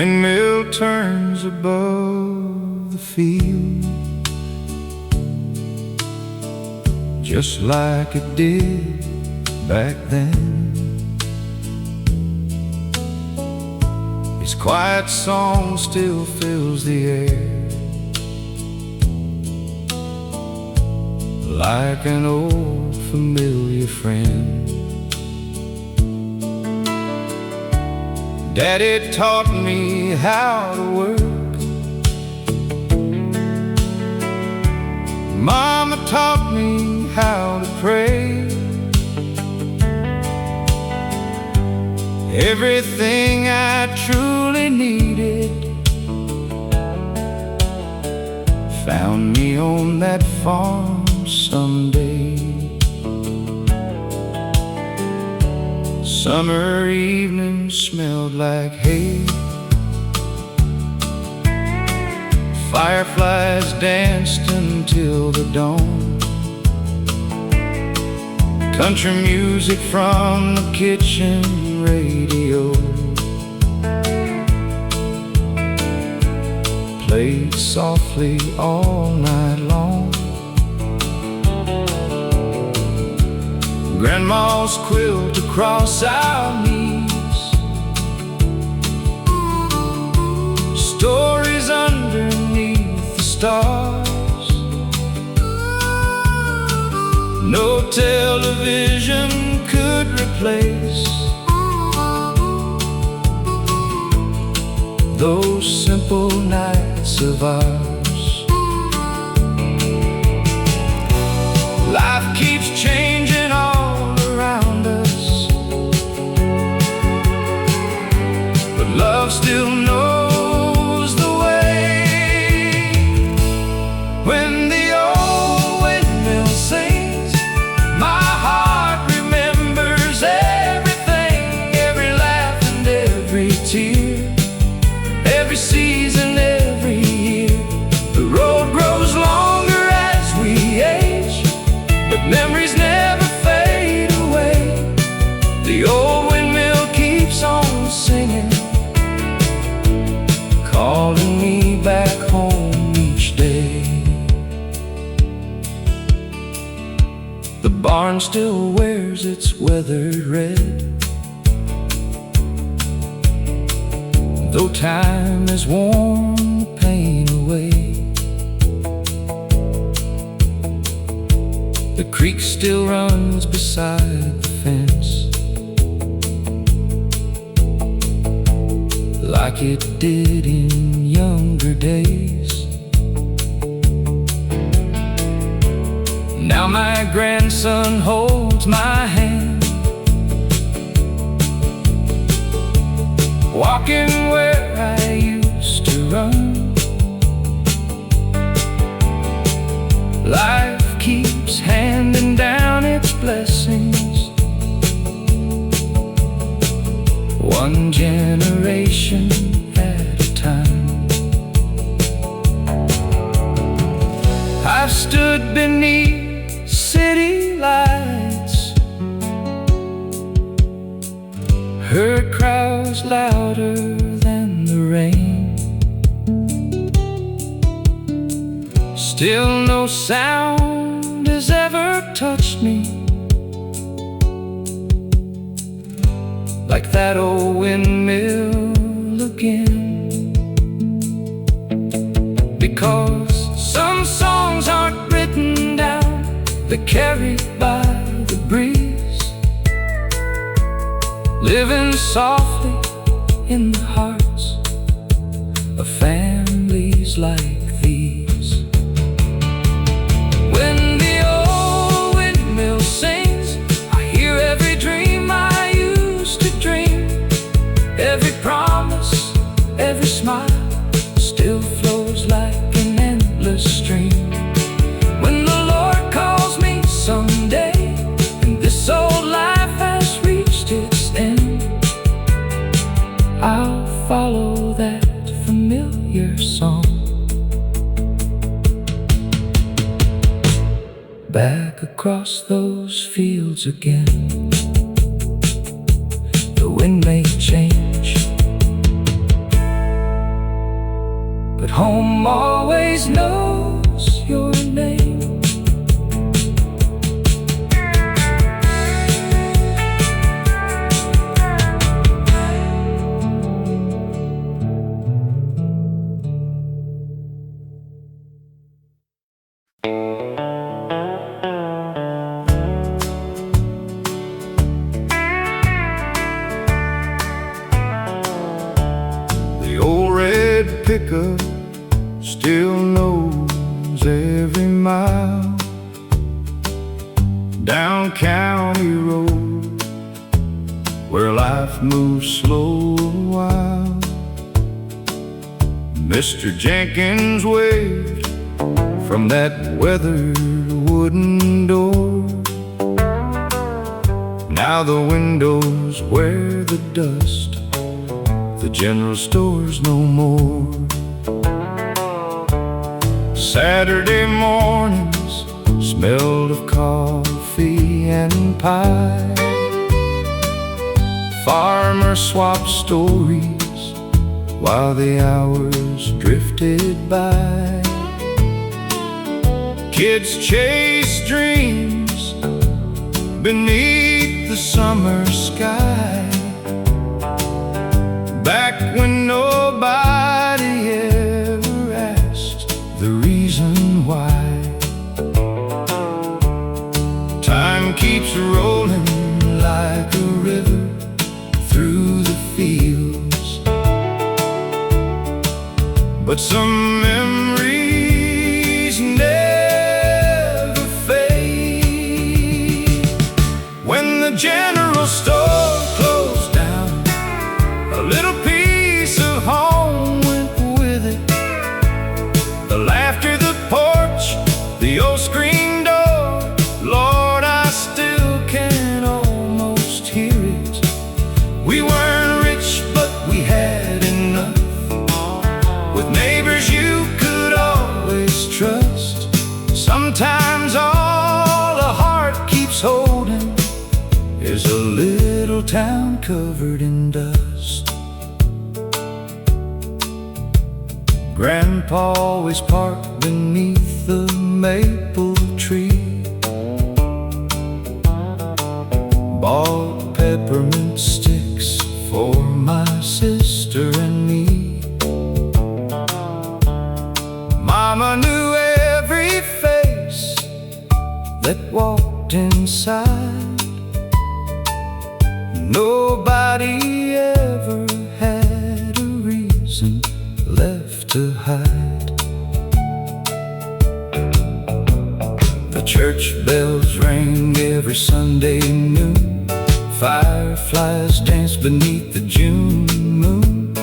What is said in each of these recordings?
windmill turns above the field, just like it did back then. Its quiet song still fills the air, like an old familiar friend. Daddy taught me how to work, Mama taught me how to pray. Everything I truly needed found me on that farm someday. Summer evenings smelled like hay, fireflies danced until the dawn. Country music from the kitchen radio played softly all night long. Grandma's quilt across our knees, stories underneath the stars. No television could replace those simple nights of ours. Life keeps changing all around us, but love still knows the way. When the old windmill sings, my heart remembers everything, every laugh and every tear, every season, every year. The road grows longer as we age, but memories never fade away. The old windmill keeps on singing, calling me back home each day. The barn still wears its weathered red, though time has worn the pain away. The creek still runs beside the fence, like it did in younger days. Now my grandson holds my hand, walking where I used to run. Life keeps handing down its blessings, one generation at a time. I've stood beneath city lights, heard crowds louder than the rain. Still no sound has ever touched me like that old windmill again. Because some songs aren't written down, they're carried by the breeze, living softly in the hearts of families like these. When the old windmill sings, I hear every dream I used to dream. Every promise, every smile still flows like an endless stream. When the Lord calls me someday, and this old life has reached its end, I'll follow that familiar song back across those fields again. The wind may change, home always knows your name. The old red pickup still knows every mile down County Road, where life moves slow a while. Mr. Jenkins waved from that weathered wooden door. Now the windows wear the dust, the general store's no more. Saturday mornings smelled of coffee and pie. Farmers swapped stories while the hours drifted by. Kids chased dreams beneath the summer sky, back when nobody ever asked the reason why. Time keeps rolling like a river through the fields, but some memories never fade. When the general store closed down, a little piece of home went with it. The laughter, the porch, the old screen door, Lord, I still can almost hear it. We weren't rich, but we had enough, with neighbors you could always trust. Sometimes all a heart keeps holding is a little town covered in dust. Grandpa always parked beneath the maple tree, bought peppermint sticks for my sister and me. Mama knew every face that walked inside. Nobody ever had a reason left to hide. The church bells rang every Sunday noon. Fireflies danced beneath the June moon.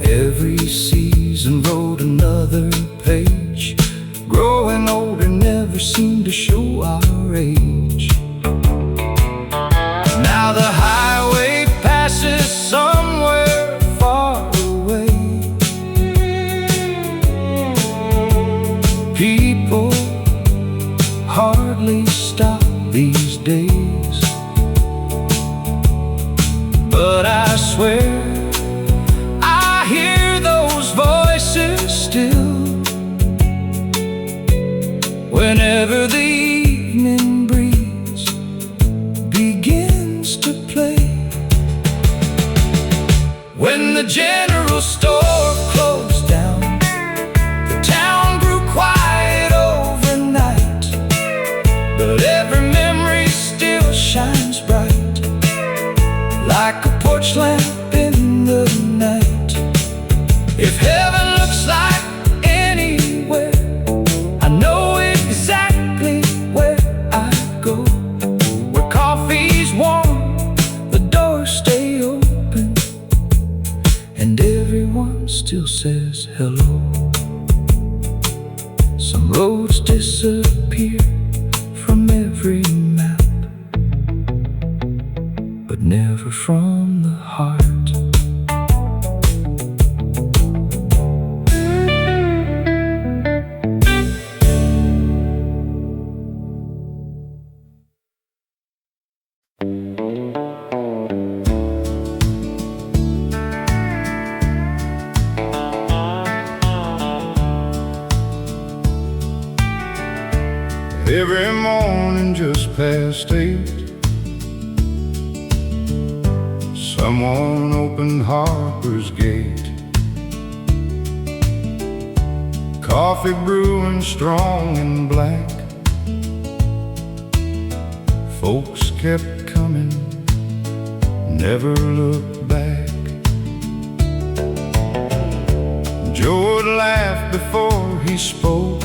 Every season wrote another page. Growing older never seemed to show our age. Now the highway passes somewhere far away. People hardly stop these days, but I swear I hear those voices still. Whenever the evening breeze begins to play, when the general store closed down, the town grew quiet overnight, but every memory still shines bright, like a porch lamp in the night. If heaven looks like anywhere, I know exactly where I go. Where coffee's warm, the doors stay open, and everyone still says hello. Some roads disappear from every map, but never from the heart. every morning just past 8. Someone opened Harper's gate. Coffee brewing strong and black. Folks kept coming, never looked back. Joe would laugh before he spoke.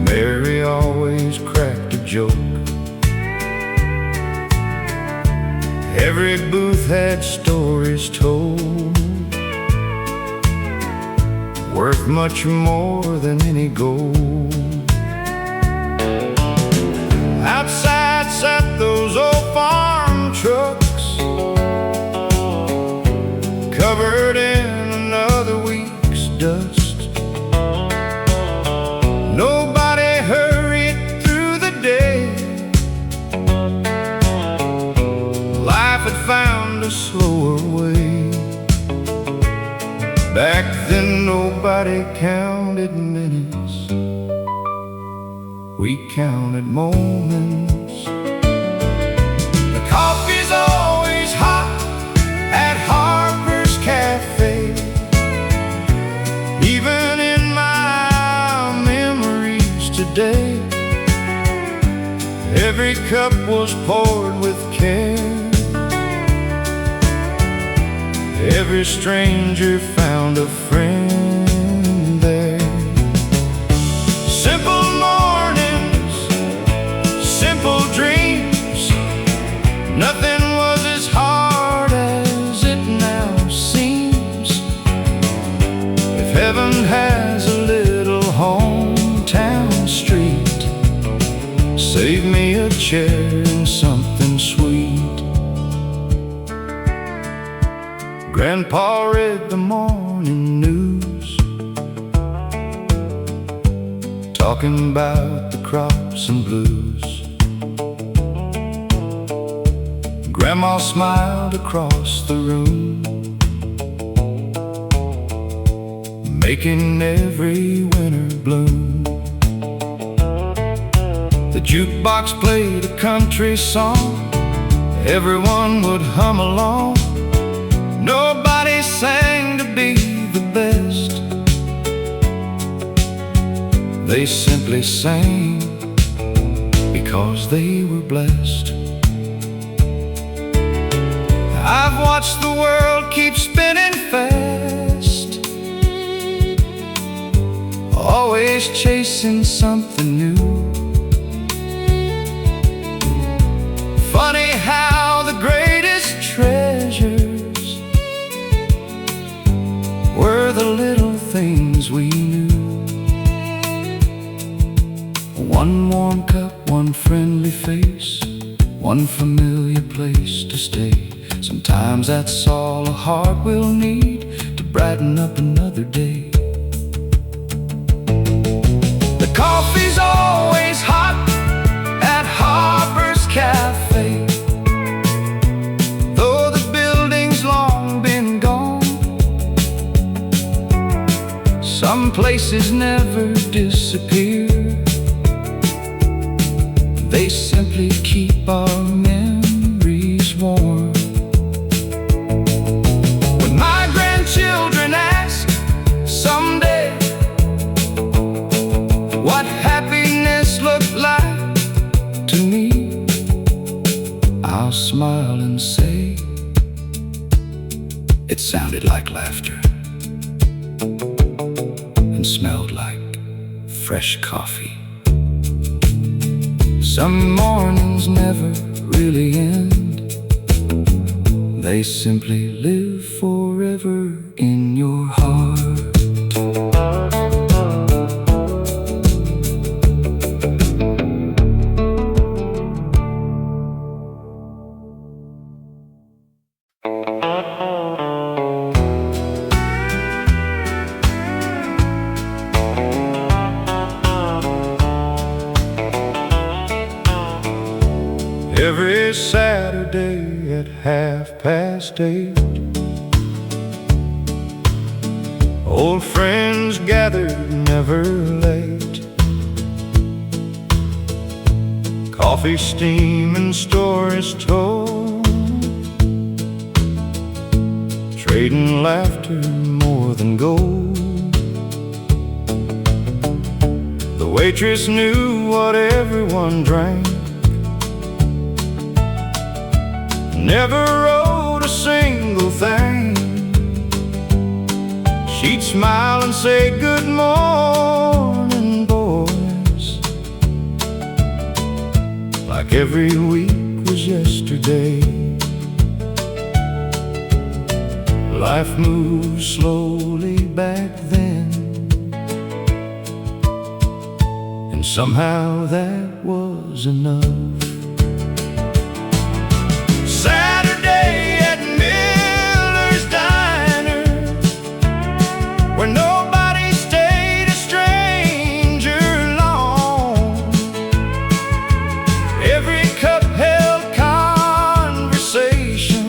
Mary always cracked a joke. Every booth had stories told, worth much more than any gold. Outside sat those old farm trucks, covered in another week's dust. Nobody hurried through the day. Life had found a slower way. Back then nobody counted minutes, we counted moments. The coffee's always hot at Harper's Cafe. Even in my memories today, every cup was poured with care. Every stranger found a friend there. Simple mornings, simple dreams. Nothing was as hard as it now seems. If heaven has a little hometown street, save me a chair and something sweet. Grandpa read the morning news, talking about the crops and blues. Grandma smiled across the room, making every winter bloom. The jukebox played a country song, everyone would hum along. Nobody sang to be the best, they simply sang because they were blessed. I've watched the world keep spinning fast, always chasing something new. Funny how the greatest treasures were the little things we knew. One warm cup, one friendly face, one familiar place to stay. Sometimes that's all a heart will need to brighten up another day. The coffee's always hot at Harper's Cafe. Though the building's long been gone, some places never disappear. They simply keep our memories warm. When my grandchildren ask someday what happiness looked like to me, I'll smile and say it sounded like laughter and smelled like fresh coffee. Some mornings never really end, they simply live forever in your heart. Every Saturday at 8:30, Old friends gathered, never late. Coffee steaming, stories told, trading laughter more than gold. The waitress knew what everyone drank, never wrote a single thing. She'd smile and say, "Good morning, boys," like every week was yesterday. Life moved slowly back then, and somehow that was enough. Saturday at Miller's Diner, where nobody stayed a stranger long. Every cup held conversation,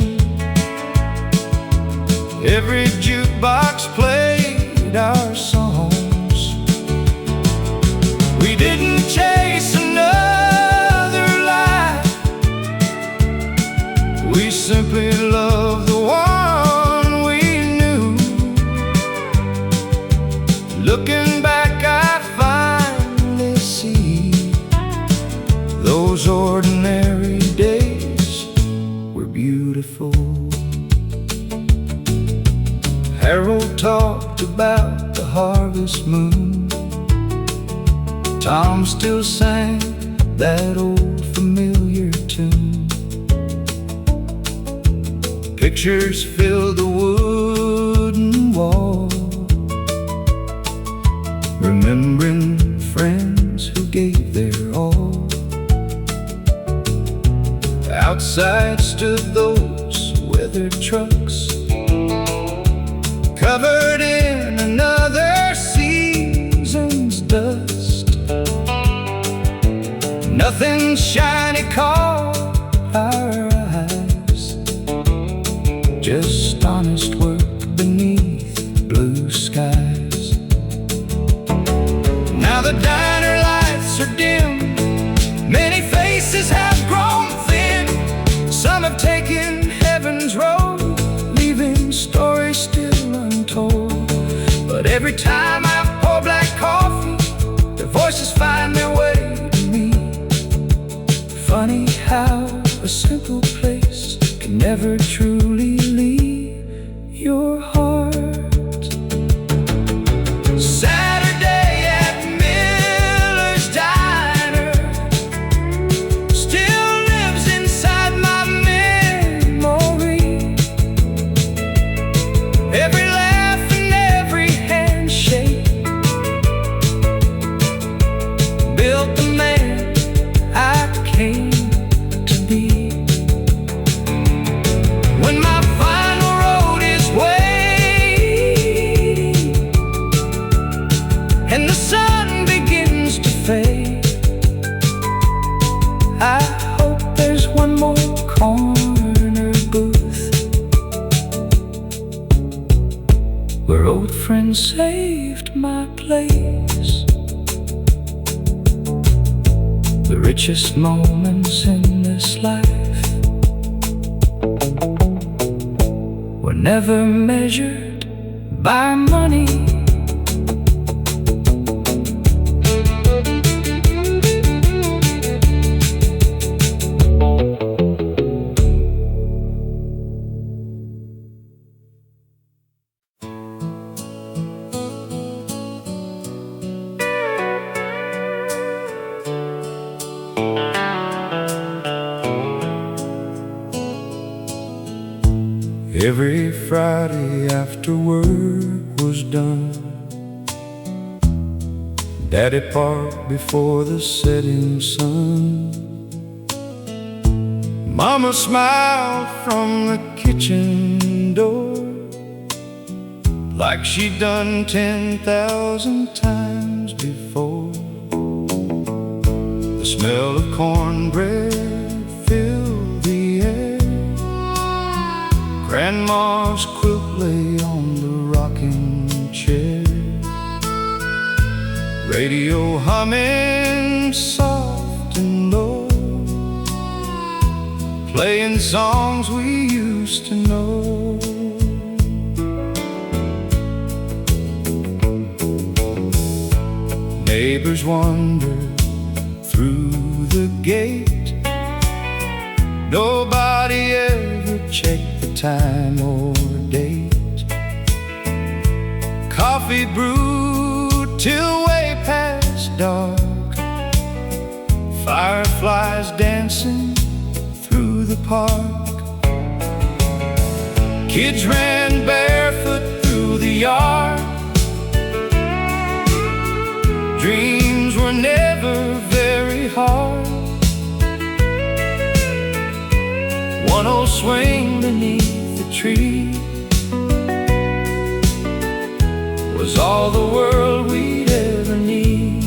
every jukebox played our songs. We didn't chase another life, we simply loved the one we knew. Looking back, I finally see those ordinary days were beautiful. Harold talked about the harvest moon, Tom still sang that old familiar tune. Pictures filled the wooden wall, remembering friends who gave their all. Outside stood those weathered trucks, covered in another season's dust. Nothing shiny caught our eyes, just honest work beneath blue skies. Now the diner lights are dim, many faces have grown thin. Some have taken heaven's road, leaving stories still untold. But every time I pour black coffee, their voices find their way to me. Funny how a simple place can never truly leave your heart. Saturday at Miller's Diner still lives inside my memory. Every laugh and every handshake built the man I came to be. When my final road is waiting and the sun begins to fade, I hope there's one more corner booth where old friends saved my place. The richest moments in this life were never measured by money. Every Friday after work was done, Daddy parked before the setting sun. Mama smiled from the kitchen door like she'd done 10,000 times before. The smell of cornbread filled the air. Grandma's quilt lay on the rocking chair. radio humming soft and low, playing songs we used to know. Neighbors wander through the gate, nobody ever checked the time or date. Coffee brewed till way past dark, fireflies dancing through the park. Kids ran barefoot through the yard. Dreams were never very hard. One old swing beneath the tree was all the world we'd ever need.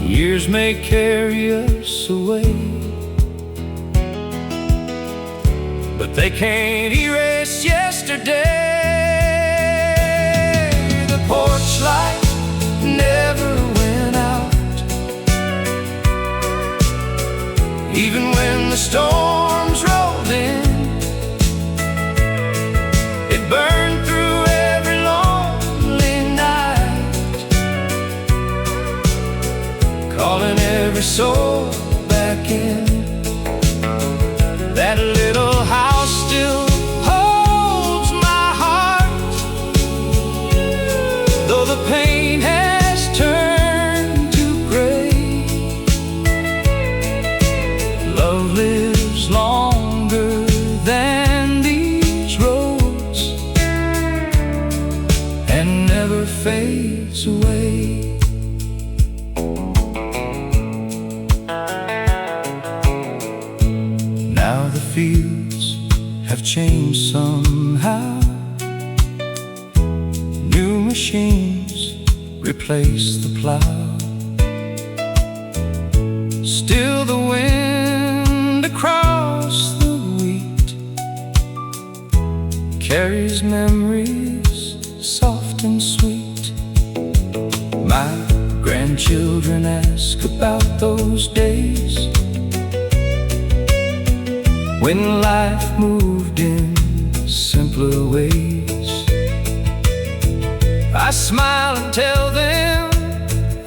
Years may carry us away, but they can't erase yesterday. The porch light never went out, even when the storms rolled in. It burned through every lonely night, calling every soul back in. That little house still holds my heart, though the pain has turned to gray. Love lives longer than these roads and never fades away. Now the fields have changed somehow. New machines replace the plow. Still the wind across the wheat carries memories soft and sweet. My grandchildren ask about those days when life moved in simpler ways. I smile and tell them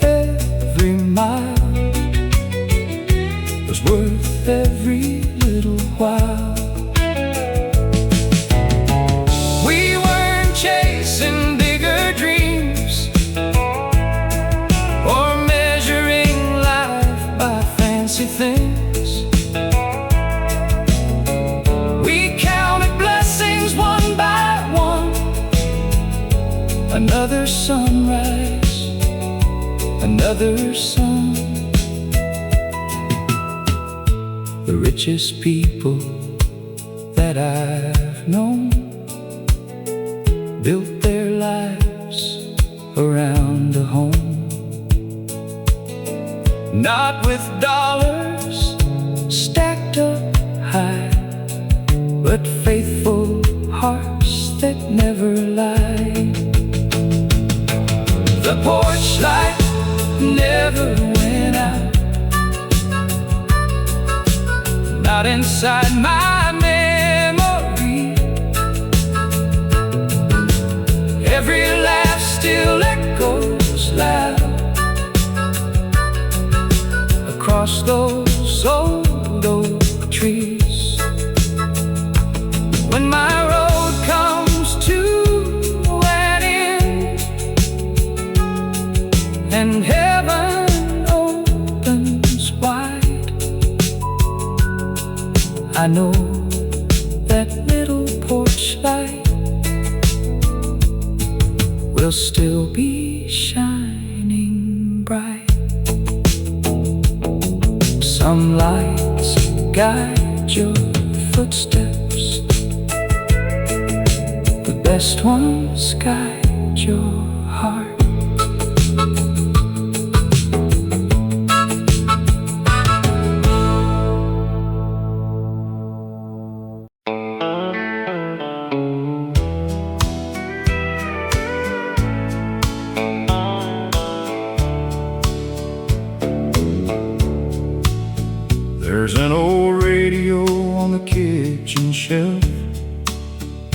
every mile was worth every little while. We weren't chasing bigger dreams or measuring life by fancy things. Another sunrise, another sun. The richest people that I've known built their lives around a home, not with dollars stacked up high, but faithful hearts that never lie. The porch light never went out, not inside my memory. Every laugh still echoes loud across those old oak trees. When my road comes to an end and heaven opens wide, I know that little porch light will still be shining bright. Some lights guide your footsteps, the best ones guide your heart.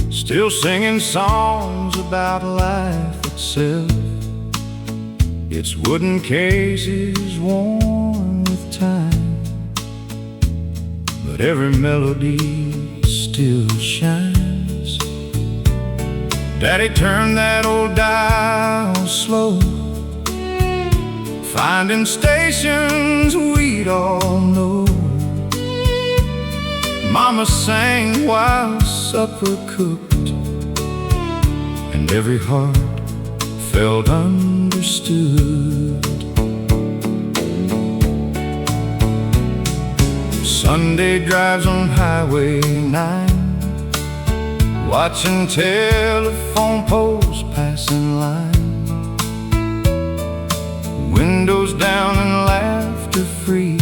still singing songs about life itself. Its wooden cases worn with time, but every melody still shines. Daddy turned that old dial slow, finding stations we'd all know. Mama sang while supper cooked, and every heart felt understood. Sunday drives on Highway 9, watching telephone poles pass in line, windows down and laughter free.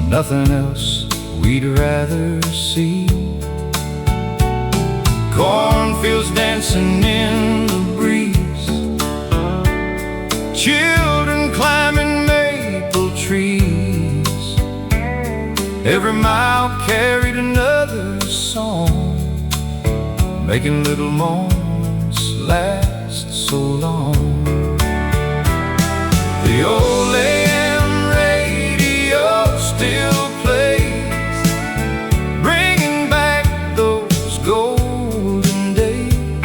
Nothing else we'd rather see. Cornfields dancing in the breeze, children climbing maple trees. Every mile carried another song, making little moments last so long. The old AM radio still plays, bringing back those golden days.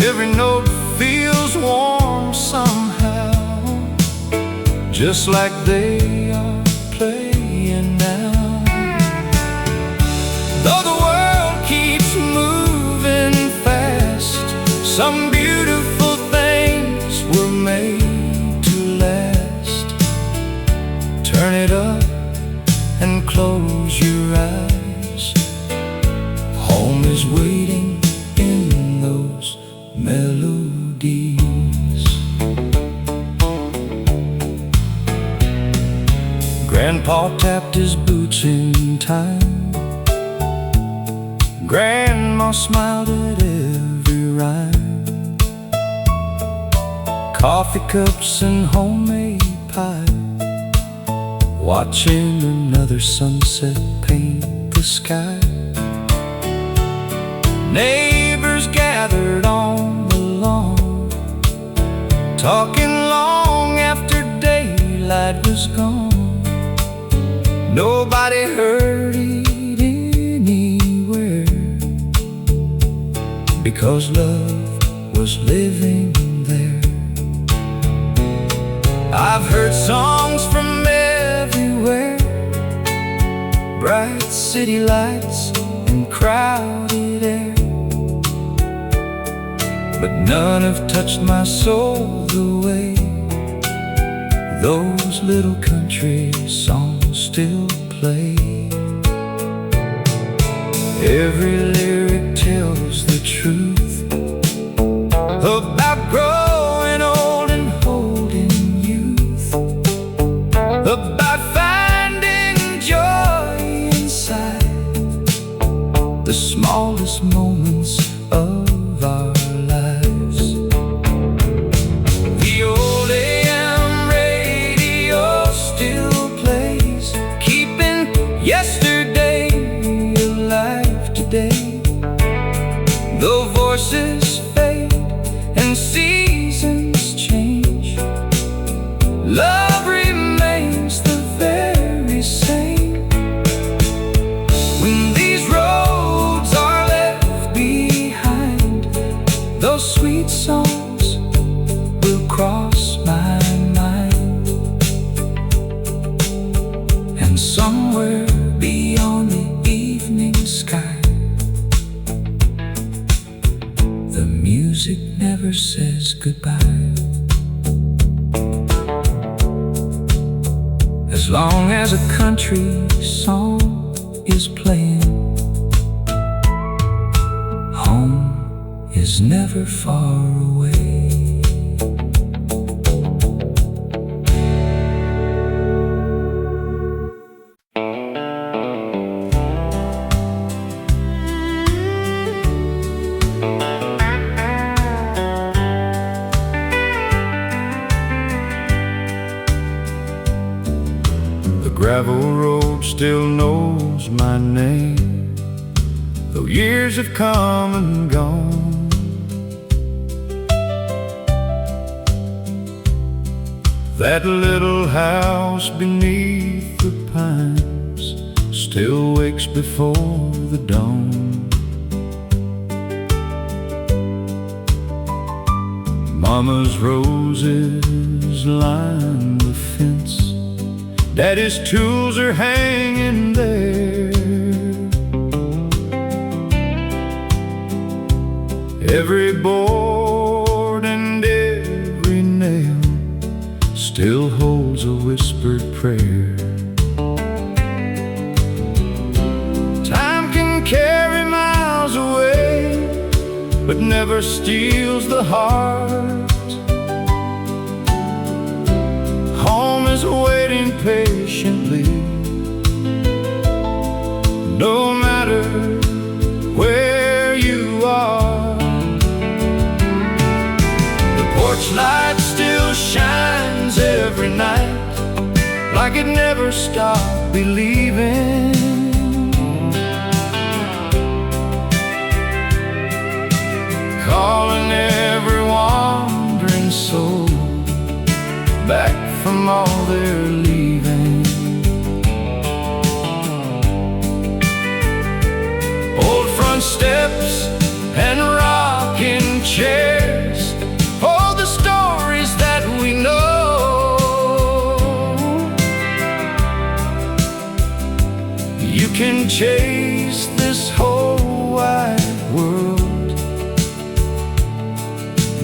Every note feels warm somehow, just like they are playing now. Though the world keeps moving fast, some beautiful things were made to last. Turn it up and close your eyes. Home is waiting in those melodies. Grandpa tapped his boots in time, Grandma smiled at every rhyme. Coffee cups and homemade pie, watching another sunset paint the sky. Neighbors gathered on the lawn, talking long after daylight was gone. Nobody hurried anywhere, because love was living there. I've heard songs from everywhere, bright city lights and crowded air, but none have touched my soul the way those little country songs still play. Every lyric tells the truth about growing old and holding youth, about finding joy inside the smallest moments of our lives. The old AM radio still plays, keeping yesterday alive today. Though voices fade and seasons change, love remains the very same. When these roads are left behind, those sweet songs will cross my mind, and somewhere beyond the evening sky, the music never says goodbye. As long as a country song is playing, home is never far away. The gravel road still knows my name, though years have come and gone. That little house beneath the pines still wakes before the dawn. Mama's roses line the fence, Daddy's tools are hanging there. Every board and every nail still holds a whispered prayer. Time can carry miles away, but never steals the heart. Home is waiting patiently, no matter where you are. The porch light still shines every night, like it never stopped believing. Calling every wandering soul back from all their leaving. Old front steps and rocking chairs hold the stories that we know. You can chase this whole wide world,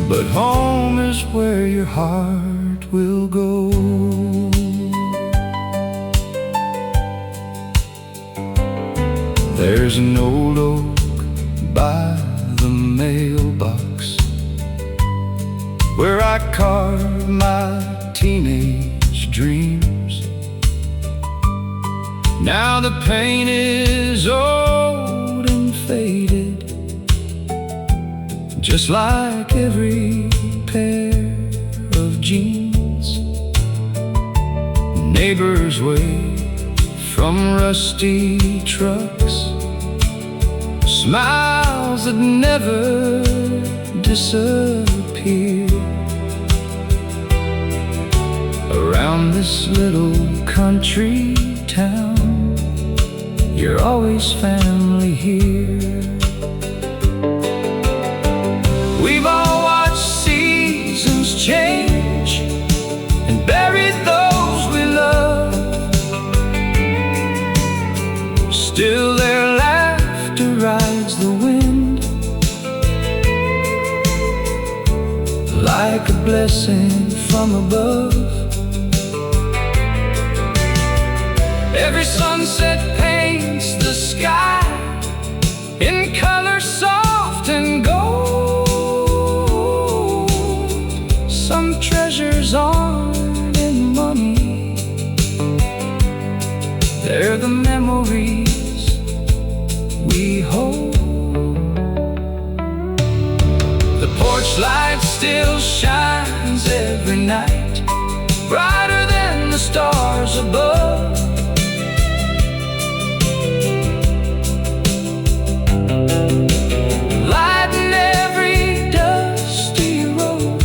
but home is where your heart will go. There's an old oak by the mailbox where I carved my teenage dreams. Now the paint is old and faded, just like every pair of jeans. Neighbors wave from rusty trucks, smiles that never disappear. Around this little country town, you're always family here. We've all watched seasons change and buried those we love. Still their laughter rides the wind like a blessing from above. Every sunset paints the sky in color soft and gold. Some treasures aren't in money, they're the memories we hold. The porch light still shines every night, brighter than the stars above. Lighting every dusty road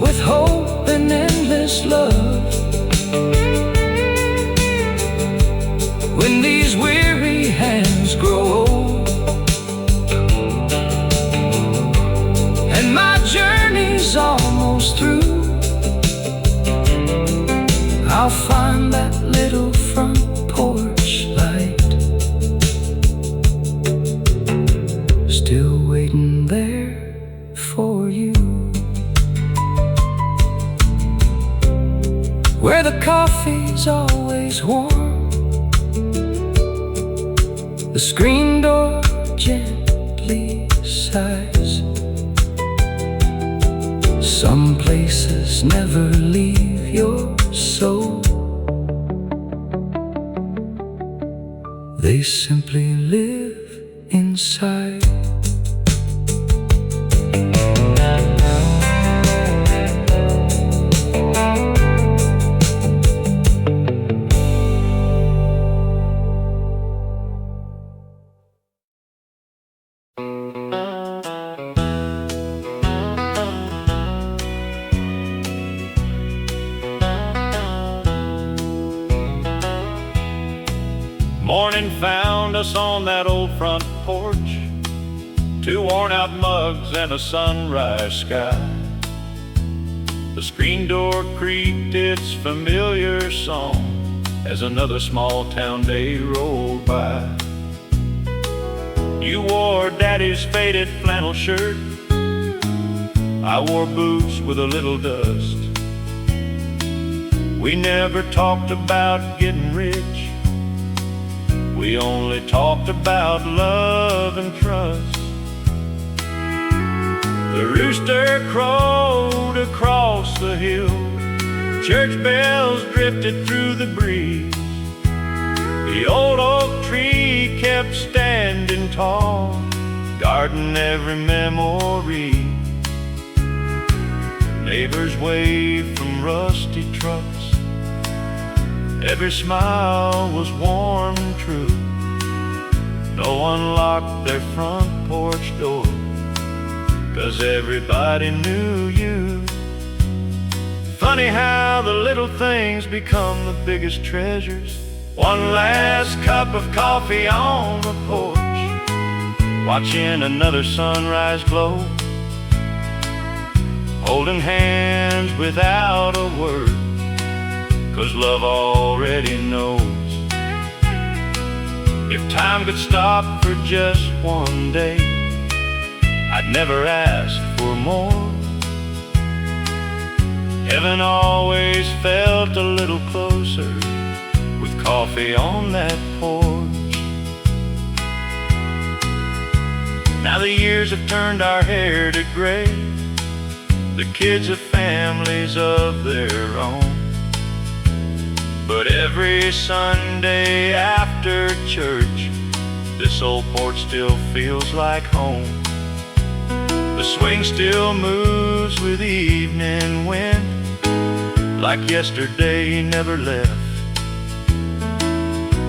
with hope and endless love. When these weary hands grow old and my journey's almost through, I'll find that little front porch light still waiting there for you, where the coffee's always warm, the screen door gently sighs. Some places never leave your soul, they simply live inside. us on that old front porch, 2 worn-out mugs and a sunrise sky. The screen door creaked its familiar song as another small-town day rolled by. You wore Daddy's faded flannel shirt, I wore boots with a little dust. We never talked about getting rich, we only talked about love and trust. The rooster crowed across the hill, church bells drifted through the breeze. The old oak tree kept standing tall, guarding every memory. Neighbors waved from rusty trucks, every smile was warm and true. No one locked their front porch door, 'cause everybody knew you. Funny how the little things become the biggest treasures. One last cup of coffee on the porch, watching another sunrise glow, holding hands without a word, 'cause love already knows. If time could stop for just one day, I'd never ask for more. Heaven always felt a little closer with coffee on that porch. Now the years have turned our hair to gray, the kids have families of their own. But every Sunday after church, this old porch still feels like home. The swing still moves with evening wind, like yesterday never left.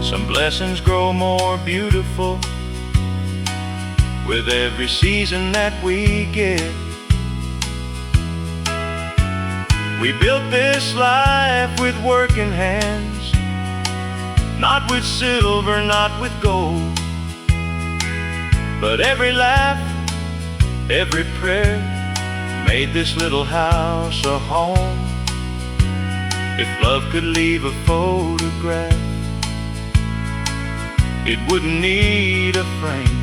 Some blessings grow more beautiful with every season that we get. We built this life with working hands, not with silver, not with gold, but every laugh, every prayer made this little house a home. If love could leave a photograph, it wouldn't need a frame.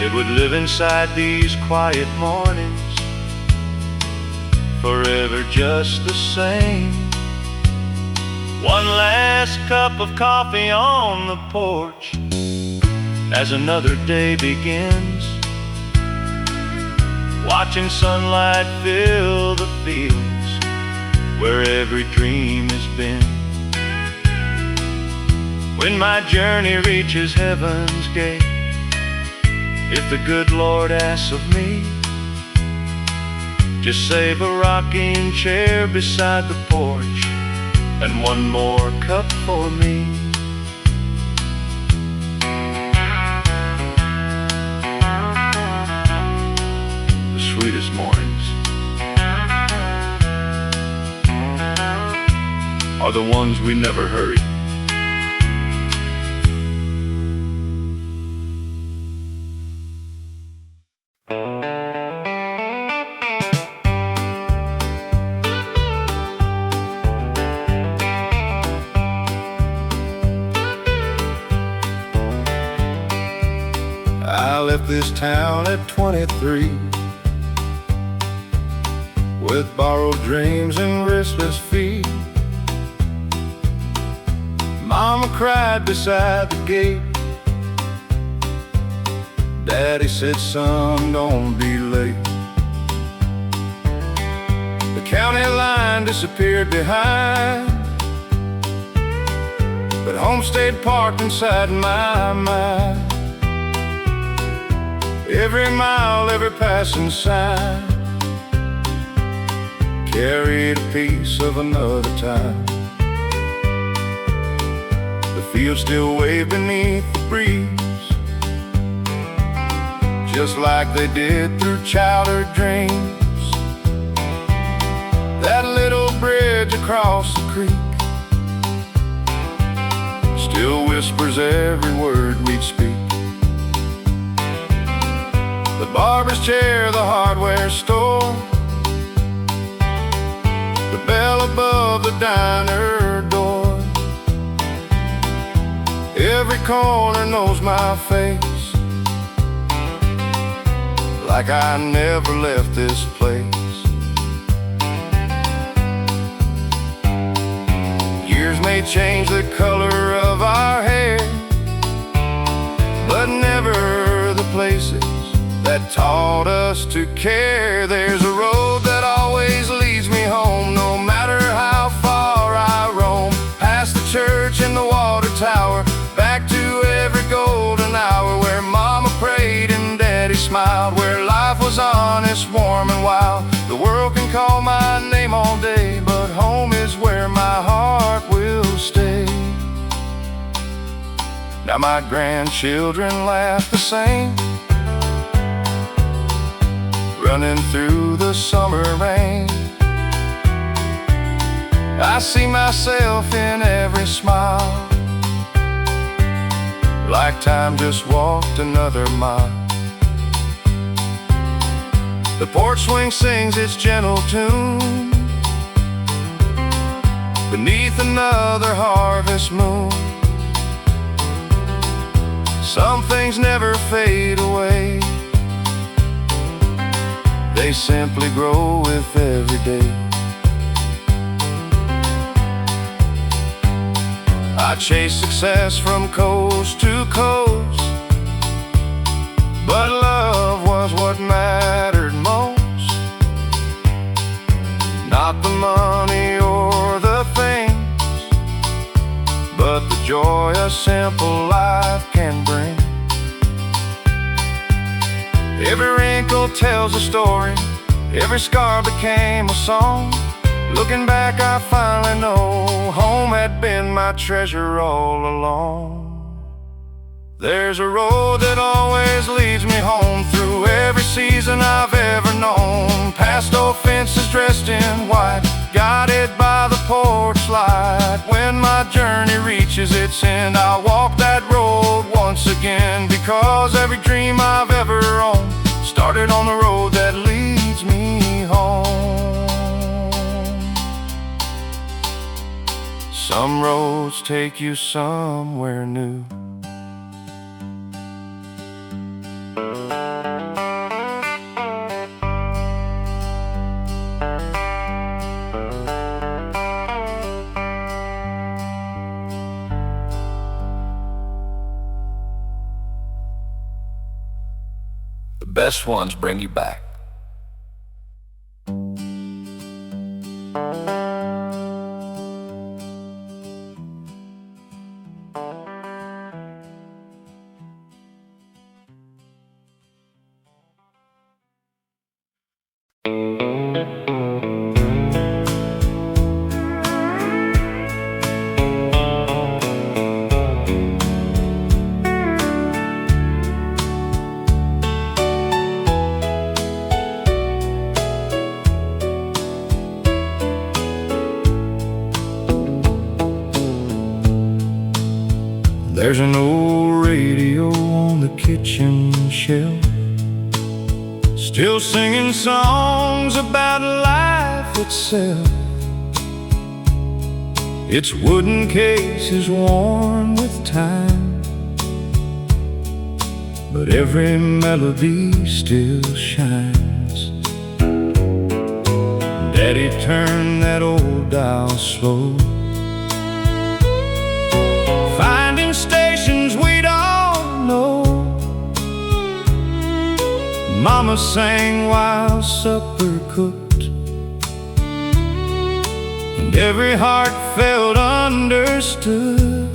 It would live inside these quiet mornings, forever just the same. One last cup of coffee on the porch as another day begins, watching sunlight fill the fields where every dream has been. When my journey reaches heaven's gate, if the good Lord asks of me, just save a rocking chair beside the porch and one more cup for me. The sweetest mornings are the ones we never hurry. I left this town at 23 with borrowed dreams and restless feet. Mama cried beside the gate. Daddy said, son, don't be late. The county line disappeared behind, but home stayed parked inside my mind. Every mile, every passing sign carried a piece of another time. The fields still wave beneath the breeze, just like they did through childhood dreams. That little bridge across the creek still whispers every word we'd speak. The barber's chair, the hardware store, the bell above the diner door. Every corner knows my face, like I never left this place. Years may change the color of our hair, but never the places that taught us to care. There's a road that always leads me home, no matter how far I roam. Past the church and the water tower, back to every golden hour, where Mama prayed and Daddy smiled, where life was honest, warm and wild. The world can call my name all day, but home is where my heart will stay. Now my grandchildren laugh the same, running through the summer rain. I see myself in every smile, like time just walked another mile. The porch swing sings its gentle tune beneath another harvest moon. Some things never fade away, they simply grow with every day. I chased success from coast to coast, but love was what mattered most. Not the money or the things, but the joy a simple life can bring. Every wrinkle tells a story, every scar became a song. Looking back, I finally know home had been my treasure all along. There's a road that always leads me home, through every season I've ever known. Past old fences dressed in white, guided by the porch light. When my journey reaches its end, I'll walk that road once again, because every dream I've ever owned started on the road that leads me home. Some roads take you somewhere new. The best ones bring you back. There's an old radio on the kitchen shelf, still singing songs about life itself. Its wooden case is worn with time, but every melody still shines. Daddy turned that old dial slow, finding stations we'd all know. Mama sang while supper cooked, and every heart felt understood.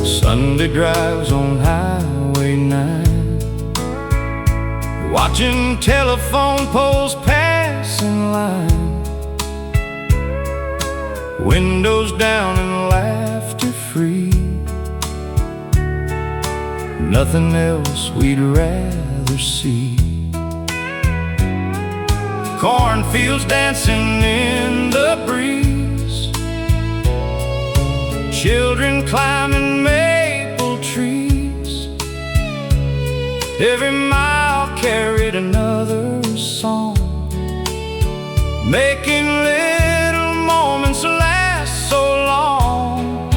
Sunday drives on Highway 9, watching telephone poles pass in line, windows down and laughter free. Nothing else we'd rather see. Cornfields dancing in the breeze, children climbing maple trees. Every mile carried another song, making little moments last so long.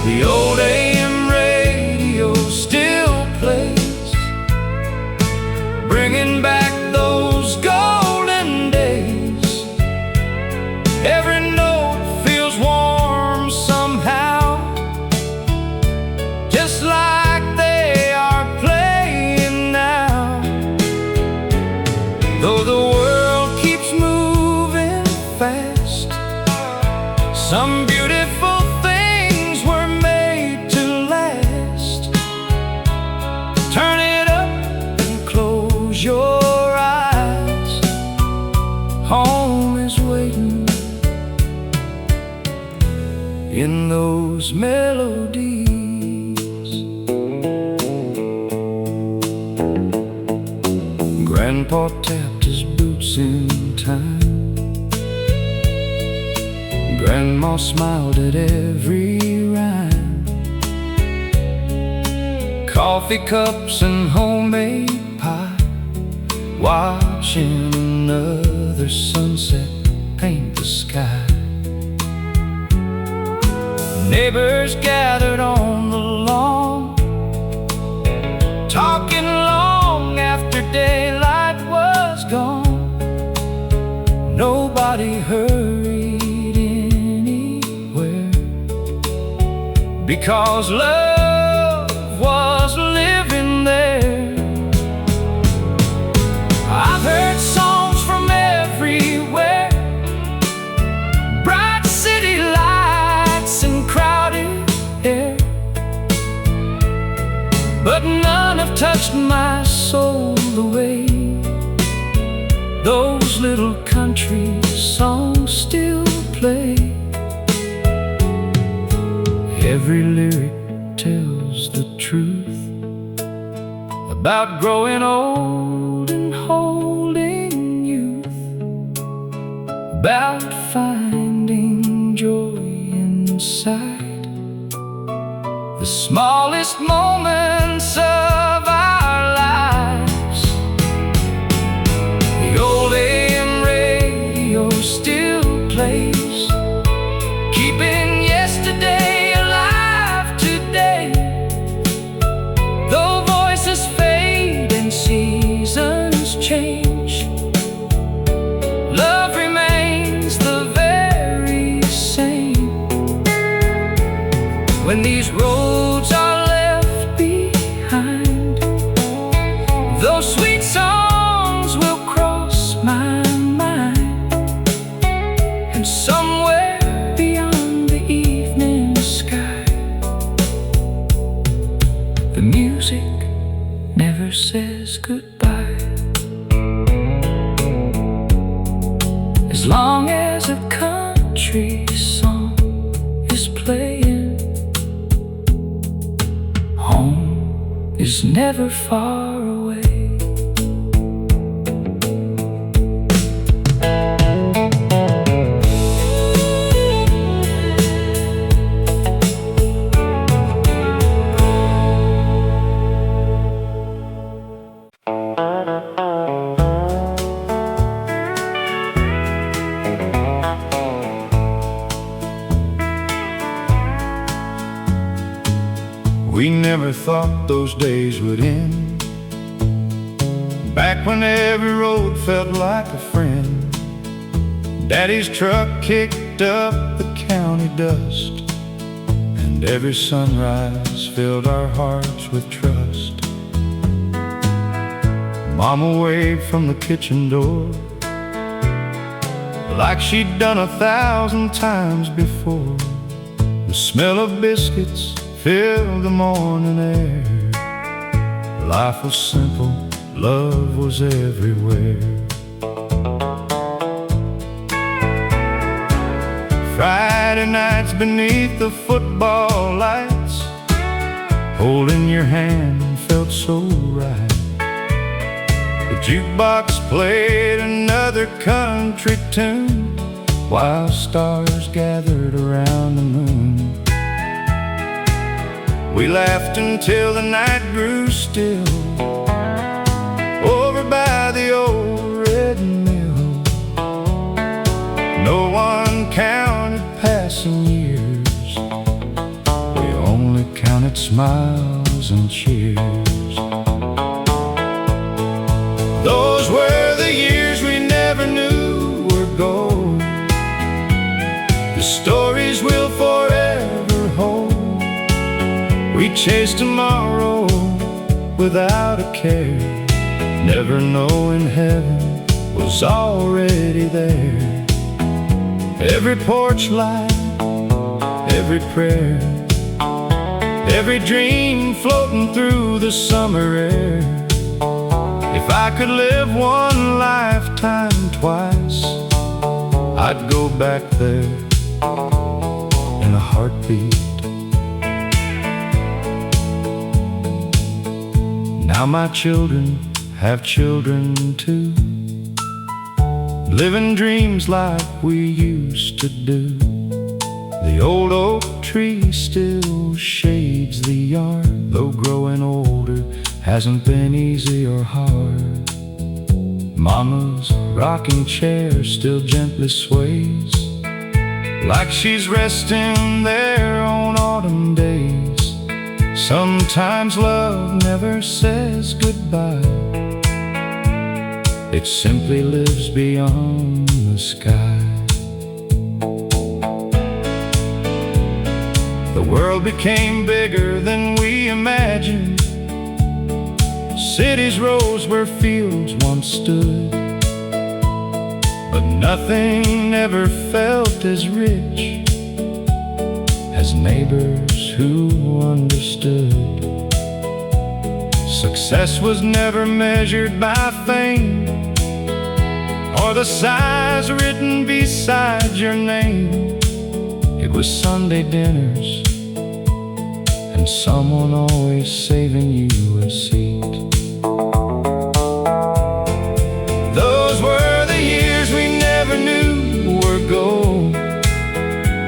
The old AM radio still plays, bringing back those golden days. Every note feels warm somehow, just like they are playing now. Though the world keeps moving fast, some beautiful things were made to last. Turn it up and close your eyes. Home is waiting in those melodies. Grandpa tapped his boots in time, Grandma smiled at every rhyme. Coffee cups and homemade pie, watching another sunset paint the sky. Neighbors gathered on the lawn, talking long after daylight was gone. Nobody hurried anywhere, because love was living there. I've heard songs from everywhere, bright city lights and crowded air, but none have touched my soul the way those little country songs still play. Every lyric tells the truth about growing old and holding youth, about finding joy inside the smallest moments of our lives. The old AM radio still plays, keeping yesterday alive today. Though voices fade and seasons change, love remains the very same. When these roads are left behind, those sweet songs will cross my mind, and somewhere beyond the evening sky, the music never says goodbye. As long as a country song is playing, home is never far away. We never thought those days would end, back when every road felt like a friend. Daddy's truck kicked up the county dust, and every sunrise filled our hearts with trust. Mama waved from the kitchen door, like she'd done 1,000 times before. The smell of biscuits filled the morning air. Life was simple, love was everywhere. Friday nights beneath the football lights, holding your hand felt so right. The jukebox played another country tune, while stars gathered around the moon. We laughed until the night grew still, over by the old red mill. No one counted passing years, we only counted smiles and cheers. Those were the years we never knew were gold, the stories we'll forever hold. We chased tomorrow without a care, never knowing heaven was already there. Every porch light, every prayer, every dream floating through the summer air. If I could live one lifetime twice, I'd go back there in a heartbeat. Now my children have children too, living dreams like we used to do. The old oak tree still shades the yard, though growing older hasn't been easy or hard. Mama's rocking chair still gently sways, like she's resting there on autumn days. Sometimes love never says goodbye, it simply lives beyond the sky. The world became bigger than we imagined. Cities rose where fields once stood, but nothing ever felt as rich as neighbors who understood. Success was never measured by fame or the size written beside your name. It was Sunday dinners and someone always saving you a seat. Those were the years we never knew were gold,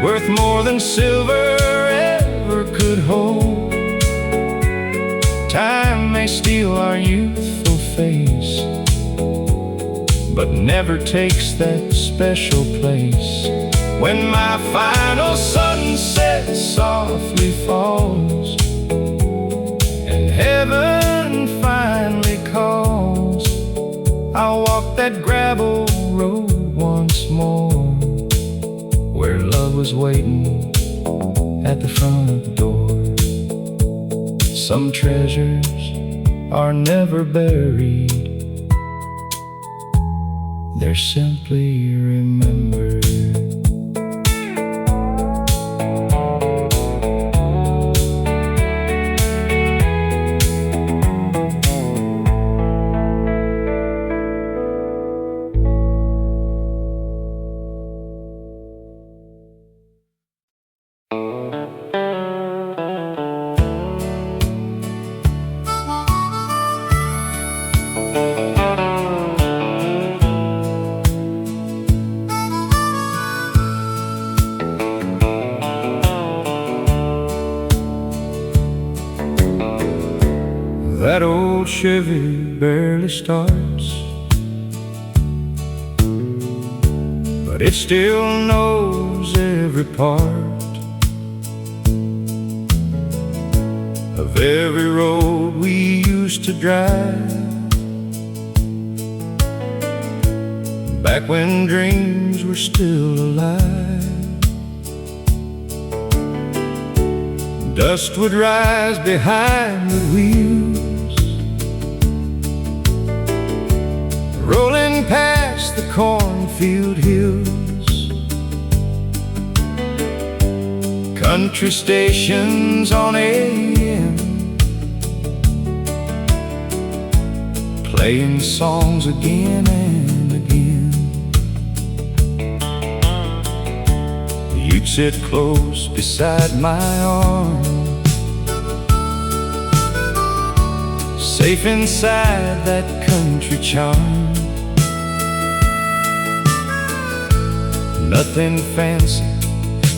worth more than silver ever could hold. Time may steal our youthful face, but never takes that special place. When my final sunset softly falls and heaven finally calls, I'll walk that gravel road once more, where love was waiting at the front door. Some treasures are never buried, they're simply remembered. That old Chevy barely starts, but it still knows every part of every road we used to drive, back when dreams were still alive. Dust would rise behind the wheels, rolling past the cornfield hills. Country stations on AM, playing songs again and again. You'd sit close beside my arm, safe inside that country charm. Nothing fancy,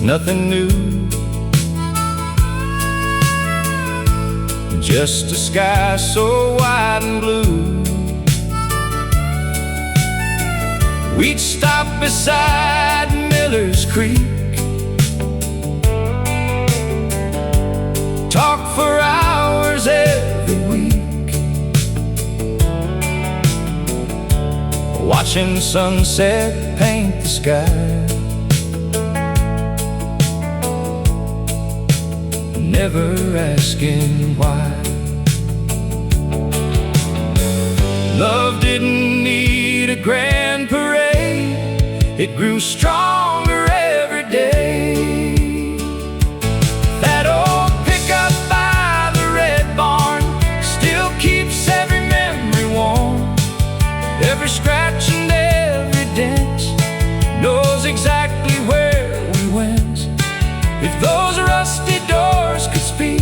nothing new, just a sky so wide and blue. We'd stop beside Miller's Creek, talk for hours every week, watching sunset paint the sky, never asking why. Love didn't need a grand parade, it grew stronger every day. That old pickup by the red barn still keeps every memory warm. Every scratch and every dent knows exactly where we went. If those rusty doors could speak,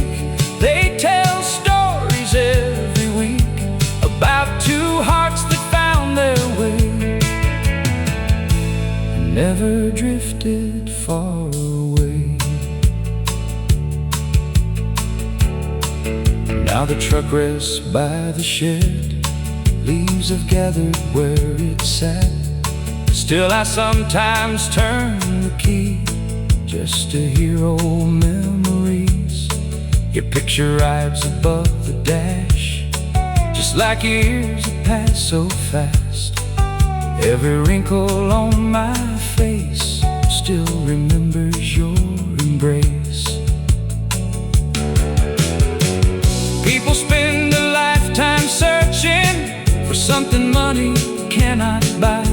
they'd tell stories every week about two hearts that found their way and never drifted far away. Now the truck rests by the shed, leaves have gathered where it sat. Still I sometimes turn the key just to hear old memories. Your picture rides above the dash, just like years that pass so fast. Every wrinkle on my face still remembers your embrace. People spend a lifetime searching for something money cannot buy,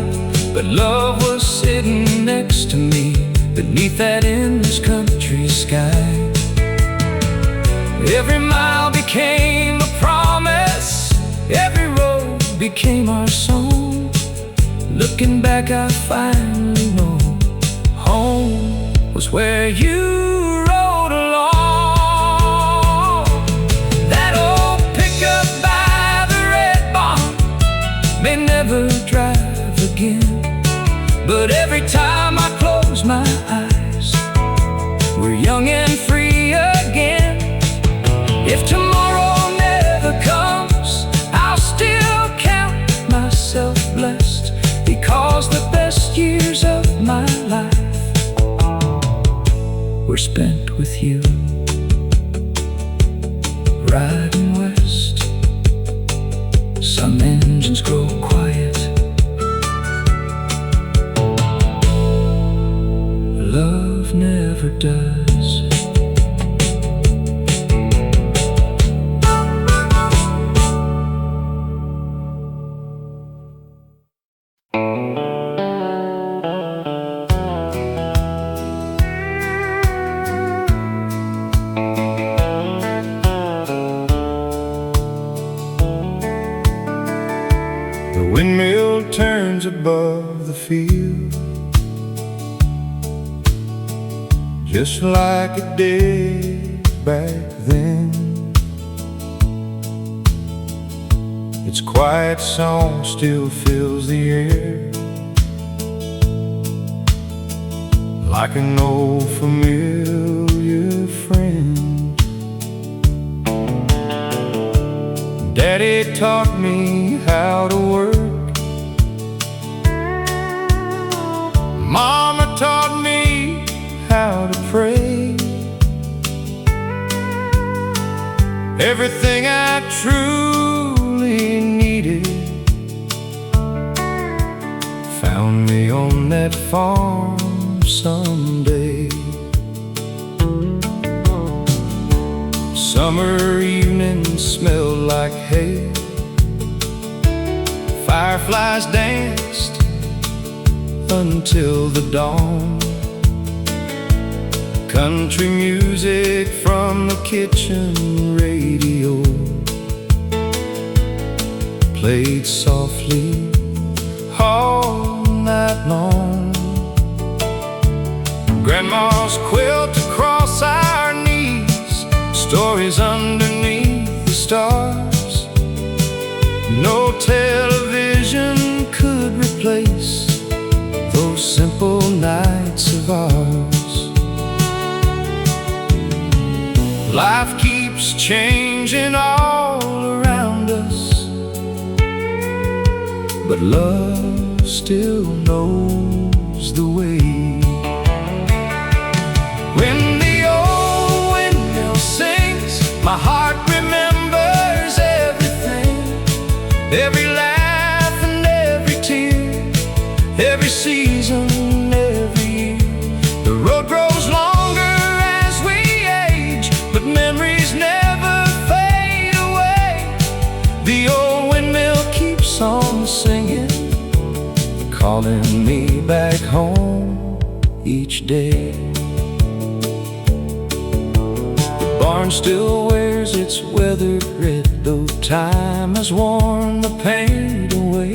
but love was sitting next to me beneath that endless country sky. Every mile became a promise, every road became our song. Looking back I finally know home was where you rode along. That old pickup by the red barn may never drive again, but every time I close my eyes, we're young and free again. If tomorrow never comes, I'll still count myself blessed, because the best years of my life were spent with you, riding west. Some engines grow quiet, love never does. The windmill turns above the field, just like it did back then. Its quiet song still fills the air, like an old familiar friend. Daddy taught me how to work, Mama taught me how to pray. Everything I truly needed found me on that farm someday. Summer evenings smelled like hay, fireflies danced until the dawn. Country music from the kitchen radio played softly all night long. Grandma's quilt across our knees, stories underneath the stars. No television could replace those simple nights of ours. Life keeps changing all around us, but love still knows the way. When the old windmill sings, my heart remembers everything, every laugh and every tear, every season, every year. The road grows longer as we age, but memories never fade away. The old windmill keeps on singing, calling me back home each day. The barn still wears its weathered red, though time has worn the paint away.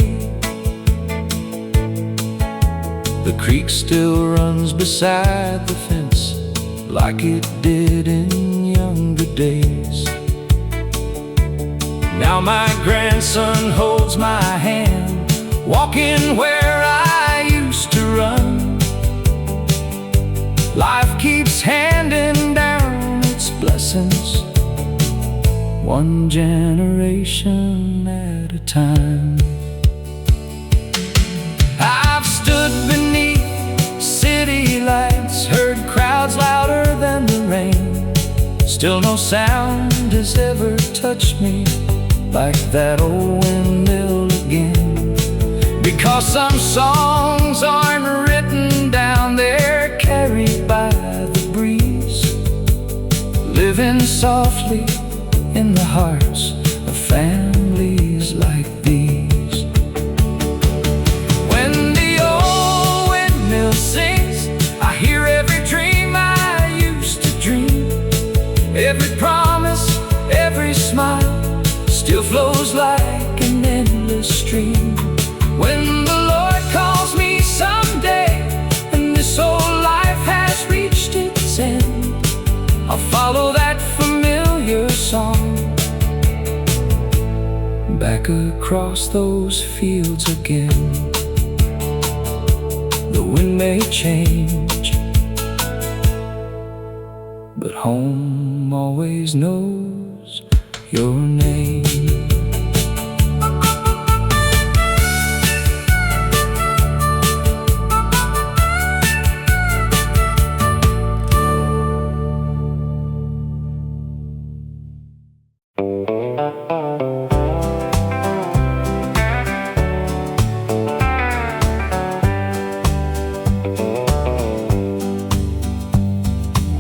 The creek still runs beside the fence like it did in younger days. Now my grandson holds my hand, walking where I used to run. Life keeps handing down its blessings, one generation at a time. I've stood beneath city lights, heard crowds louder than the rain. Still no sound has ever touched me like that old windmill again. Because some songs aren't written down, they're carried by the breeze, living softly in the hearts of families like these. When the old windmill sings, I hear every dream I used to dream. Every promise, every smile still flows like an endless stream. When the Lord calls me someday, and this old life has reached its end, I'll follow that familiar song back across those fields again. The wind may change, but home always knows your name.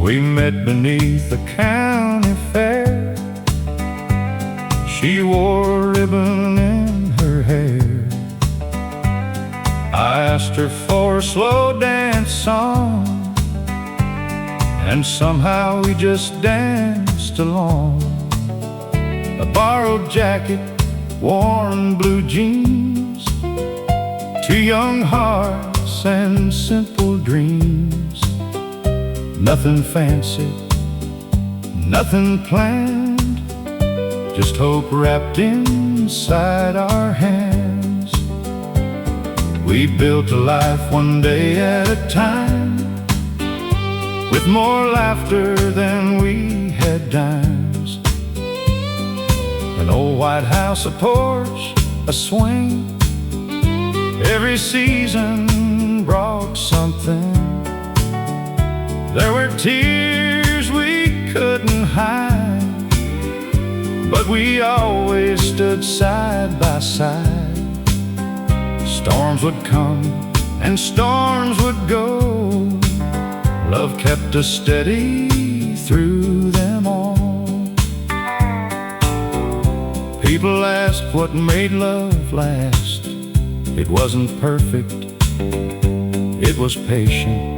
We met beneath the county fair. She wore a ribbon in her hair. I asked her for a slow dance song, and somehow we just danced along. A borrowed jacket, worn blue jeans, two young hearts and simple dreams. Nothing fancy, nothing planned, just hope wrapped inside our hands. We built a life one day at a time, with more laughter than we had dimes. An old white house, a porch, a swing, every season brought something. There were tears we couldn't hide, but we always stood side by side. Storms would come and storms would go, love kept us steady through them all. People ask what made love last. It wasn't perfect, it was patient.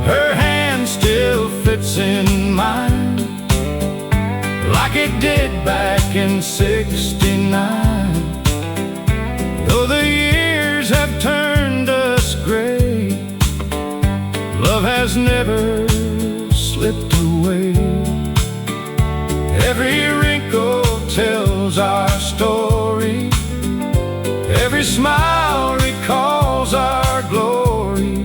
Her hand still fits in mine, like it did back in '69. Though the years have turned us gray, love has never slipped away. Every wrinkle tells our story, every smile recalls our glory.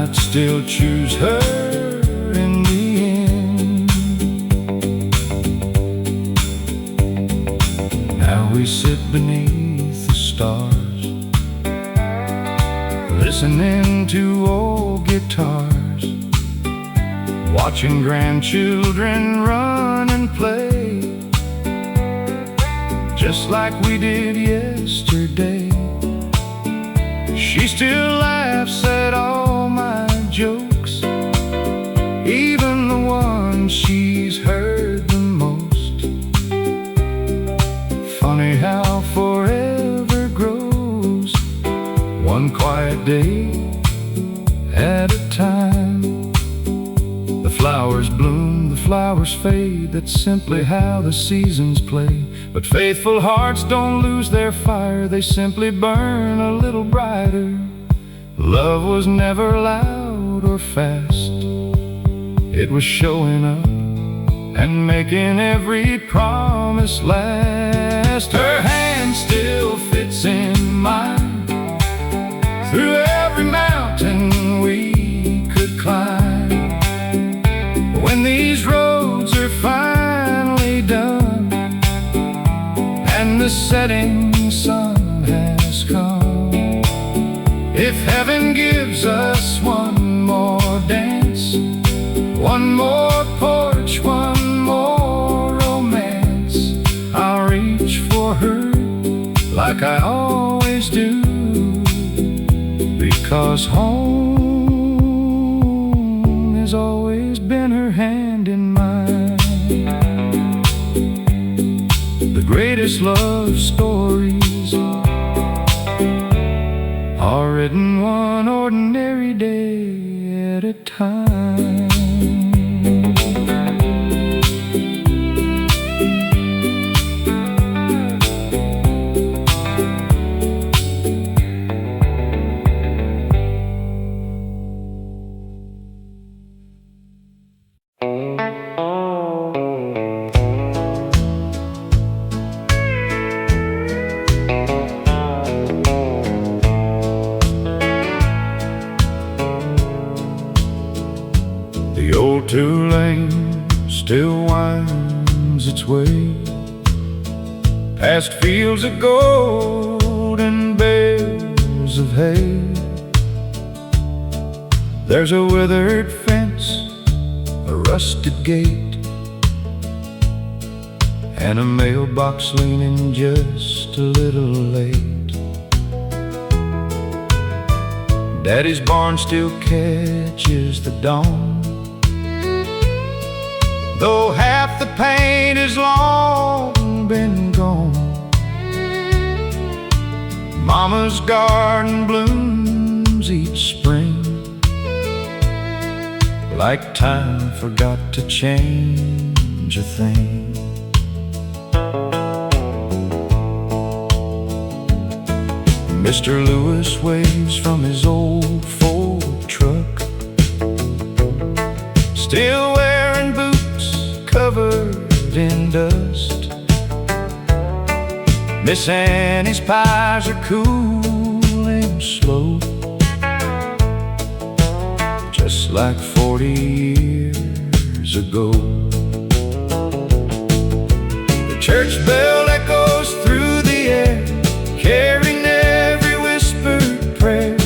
I'd still choose her in the end. Now we sit beneath the stars, listening to old guitars, watching grandchildren run and play, just like we did yesterday. She still laughs at all my jokes, even the ones she's heard the most. Funny how forever grows, one quiet day at a time. The flowers bloom, the flowers fade, that's simply how the seasons play. But faithful hearts don't lose their fire, they simply burn a little brighter. Love was never loud or fast, it was showing up and making every promise last. Her hand still fits in mine, through every mountain we could climb. When these roads are finally done and the setting sun has come, if heaven gives us one more dance, one more porch, one more romance, I'll reach for her like I always do, because home has always been her hand in mine. The greatest love stories are written one ordinary day at a time. The old two-lane still winds its way past fields of gold and bales of hay. There's a withered fence, a rusted gate, and a mailbox leaning just a little late. Daddy's barn still catches the dawn, though half the paint has long been gone. Mama's garden blooms each spring, like time forgot to change a thing. Mr. Lewis waves from his old Ford truck, still wearing boots covered in dust. Miss Annie's pies are cooling slow, just like 40 years ago. The church bell echoes through the air, carrying every whispered prayer.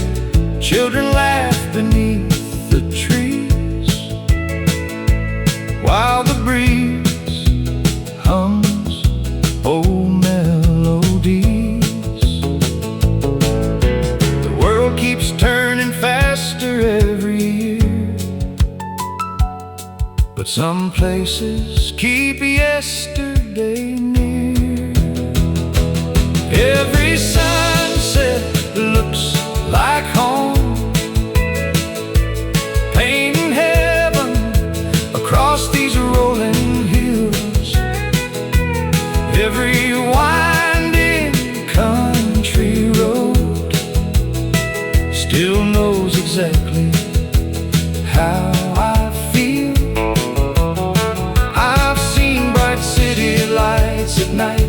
Children laugh beneath the trees, while the breeze hums old melodies. The world keeps turning faster every year, but some places keep yesterday near. Every sunset looks like home, painting heaven across these rolling hills. Every winding country road still knows exactly how I feel. I've seen bright city lights at night,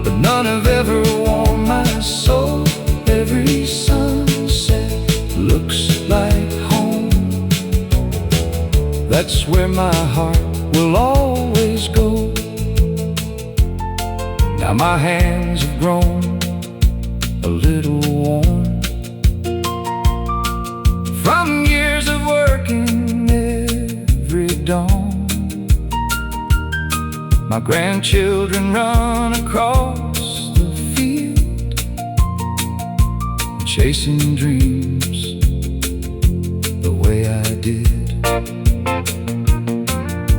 but none have ever warmed my soul. Every sunset looks like home. That's where my heart will always go. Now my hands have grown a little warm from years of working every dawn. My grandchildren run across the field, chasing dreams the way I did.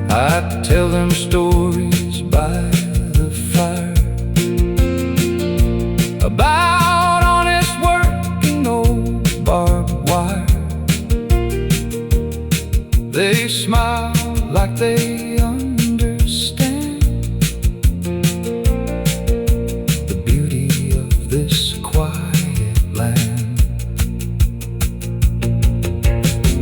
I tell them stories by the fire about honest work and no barbed wire. They smile like they understand the beauty of this quiet land.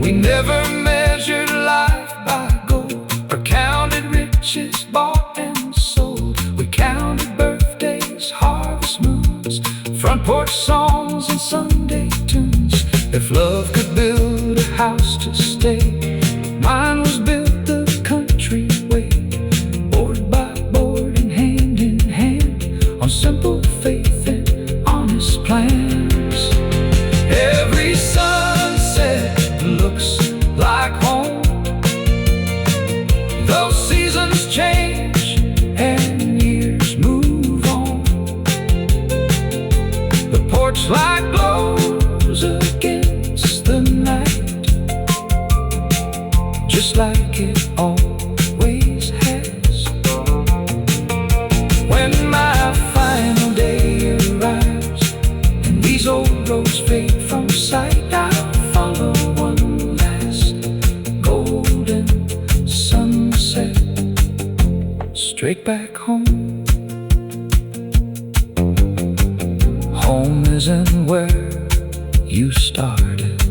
We never measured life by gold or counted riches bought and sold. We counted birthdays, harvest moons, front porch songs and Sunday tunes. If love could build a house to stay, mine was built the country way, board by board and hand in hand, on simple faith and honest plans. Every sunset looks like home, though seasons change and years move on. The porch light glows against the night, just like it always has. When my final day arrives and these old roads fade from sight, I'll follow one last golden sunset straight back home. Home isn't where you started,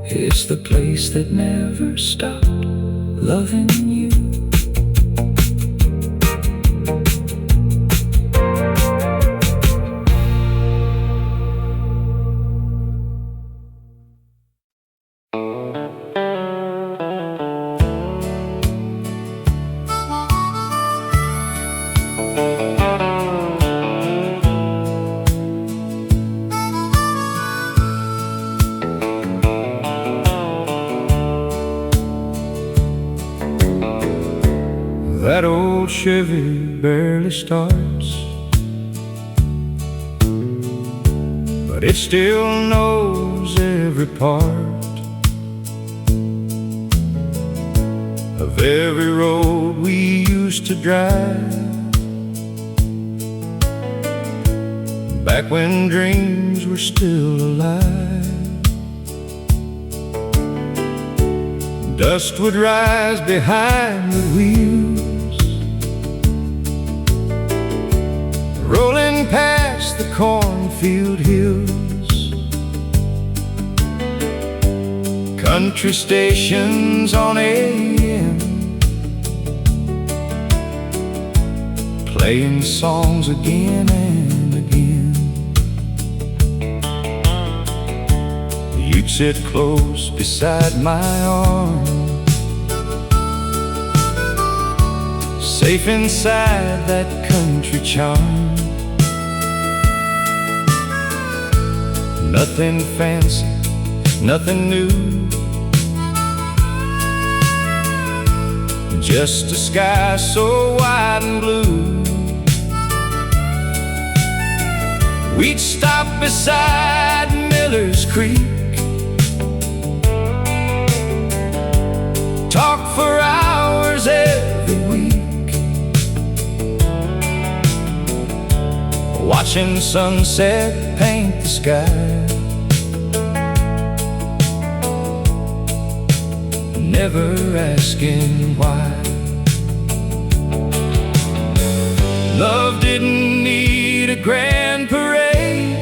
it's the place that never stopped loving you. That old Chevy barely starts, but it still knows every part of every road we used to drive, back when dreams were still alive. Dust would rise behind the wheels, rolling past the cornfield hills. Country stations on AM, playing songs again and again. You'd sit close beside my arm, safe inside that country charm. Nothing fancy, nothing new, just a sky so wide and blue. We'd stop beside Miller's Creek, talk for hours every week, watching sunset paint the sky, never asking why. Love didn't need a grand parade,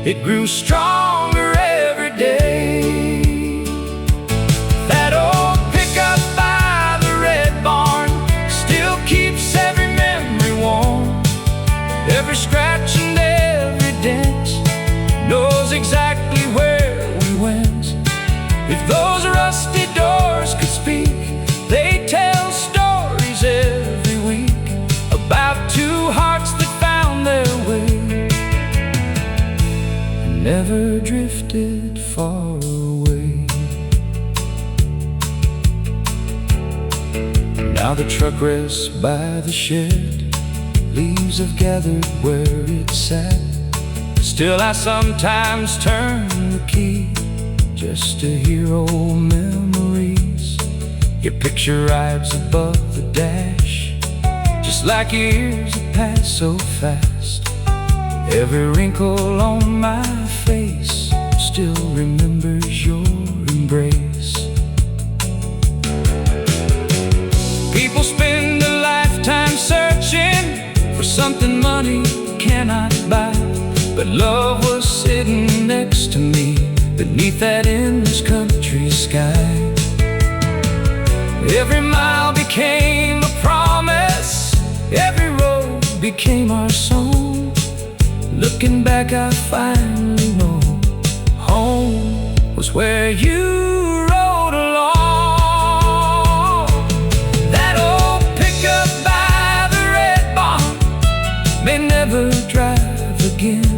it grew stronger every day. That old pickup by the red barn still keeps every memory warm. Every scratch and every dent knows exactly where we went. If those rusty doors never drifted far away. Now the truck rests by the shed, leaves have gathered where it sat. Still I sometimes turn the key just to hear old memories. Your picture rides above the dash, just like years that pass so fast. Every wrinkle on my face still remembers your embrace. People spend a lifetime searching for something money cannot buy, but love was sitting next to me beneath that endless country sky. Every mile became a promise, every road became our song. Looking back I finally know home was where you rode along. That old pickup by the red barn may never drive again,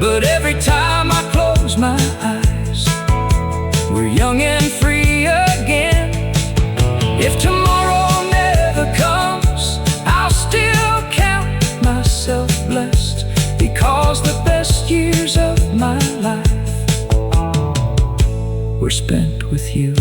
but every time I close my eyes, we're young and free again. If tomorrow never comes, I'll still count myself blessed, because the best years of my life were spent with you.